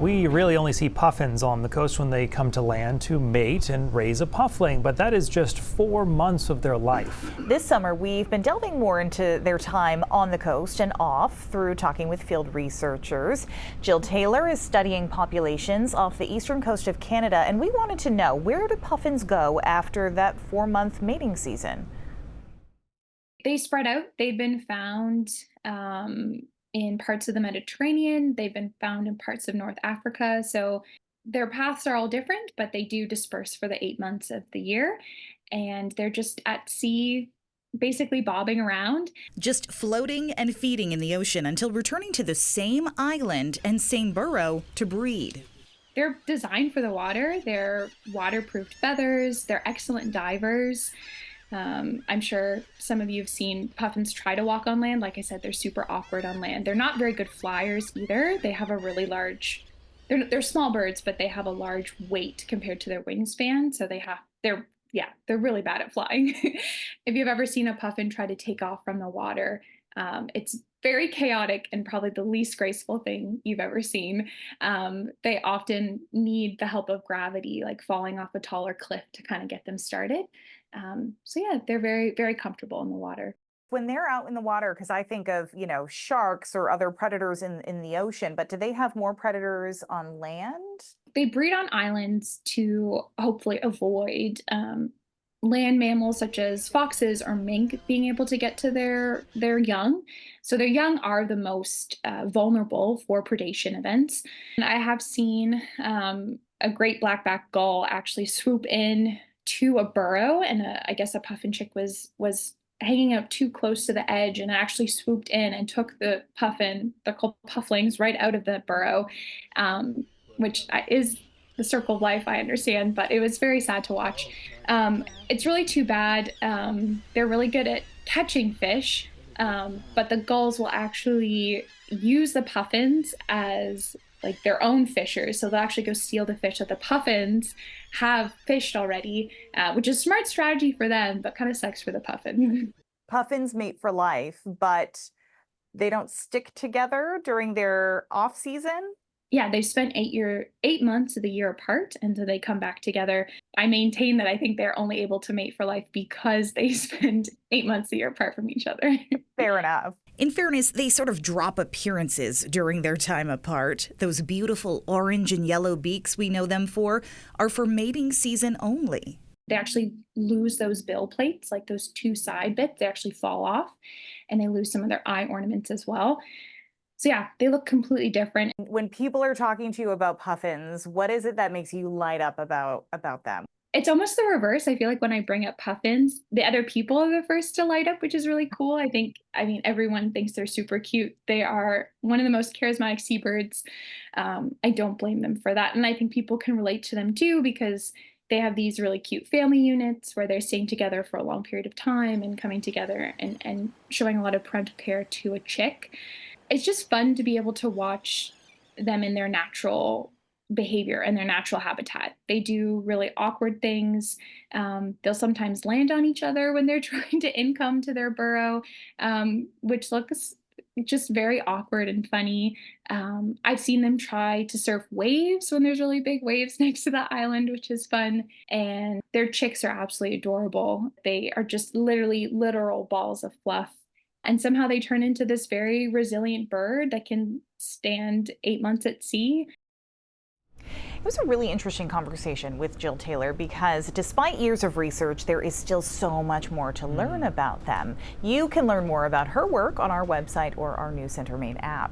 We really only see puffins on the coast when they come to land to mate and raise a puffling, but that is just 4 months of their life. This summer, we've been delving more into their time on the coast and off through talking with field researchers. Jill Taylor is studying populations off the eastern coast of Canada, and we wanted to know, where do puffins go after that 4-month mating season? They spread out. They've been found in parts of the Mediterranean. They've been found in parts of North Africa. So their paths are all different, but they do disperse for the 8 months of the year. And they're just at sea, basically bobbing around. Just floating and feeding in the ocean until returning to the same island and same burrow to breed. They're designed for the water. They're waterproofed feathers. They're excellent divers. I'm sure some of you have seen puffins try to walk on land. Like I said, they're super awkward on land. They're not very good flyers either. They have a really large, they're small birds, but they have a large weight compared to their wingspan. So they're really bad at flying. If you've ever seen a puffin try to take off from the water, it's very chaotic and probably the least graceful thing you've ever seen. They often need the help of gravity, like falling off a taller cliff to kind of get them started. They're very, very comfortable in the water. When they're out in the water, because I think of, sharks or other predators in the ocean, but do they have more predators on land? They breed on islands to hopefully avoid land mammals such as foxes or mink being able to get to their young. So their young are the most vulnerable for predation events. And I have seen a great blackback gull actually swoop in to a burrow, and I guess a puffin chick was hanging up too close to the edge and actually swooped in and took the pufflings right out of the burrow, which is the circle of life, I understand, but it was very sad to watch. It's really too bad. They're really good at catching fish, but the gulls will actually use the puffins as like their own fishers. So they'll actually go steal the fish that the puffins have fished already, which is a smart strategy for them, but kind of sucks for the puffin. Puffins mate for life, but they don't stick together during their off season? Yeah, they spent 8 months of the year apart, and so they come back together. I maintain that I think they're only able to mate for life because they spend 8 months a year apart from each other. Fair enough. In fairness, they sort of drop appearances during their time apart. Those beautiful orange and yellow beaks we know them for are for mating season only. They actually lose those bill plates, like those two side bits. They actually fall off, and they lose some of their eye ornaments as well. So yeah, they look completely different. When people are talking to you about puffins, what is it that makes you light up about them? It's almost the reverse. I feel like when I bring up puffins, the other people are the first to light up, which is really cool. Everyone thinks they're super cute. They are one of the most charismatic seabirds. I don't blame them for that. And I think people can relate to them too, because they have these really cute family units where they're staying together for a long period of time and coming together and showing a lot of parental care to a chick. It's just fun to be able to watch them in their natural behavior and their natural habitat. They do really awkward things. They'll sometimes land on each other when they're trying to income to their burrow, which looks just very awkward and funny. I've seen them try to surf waves when there's really big waves next to the island, which is fun. And their chicks are absolutely adorable. They are just literally literal balls of fluff. And somehow they turn into this very resilient bird that can stand 8 months at sea. It was a really interesting conversation with Jill Taylor because despite years of research, there is still so much more to learn about them. You can learn more about her work on our website or our News Center Maine app.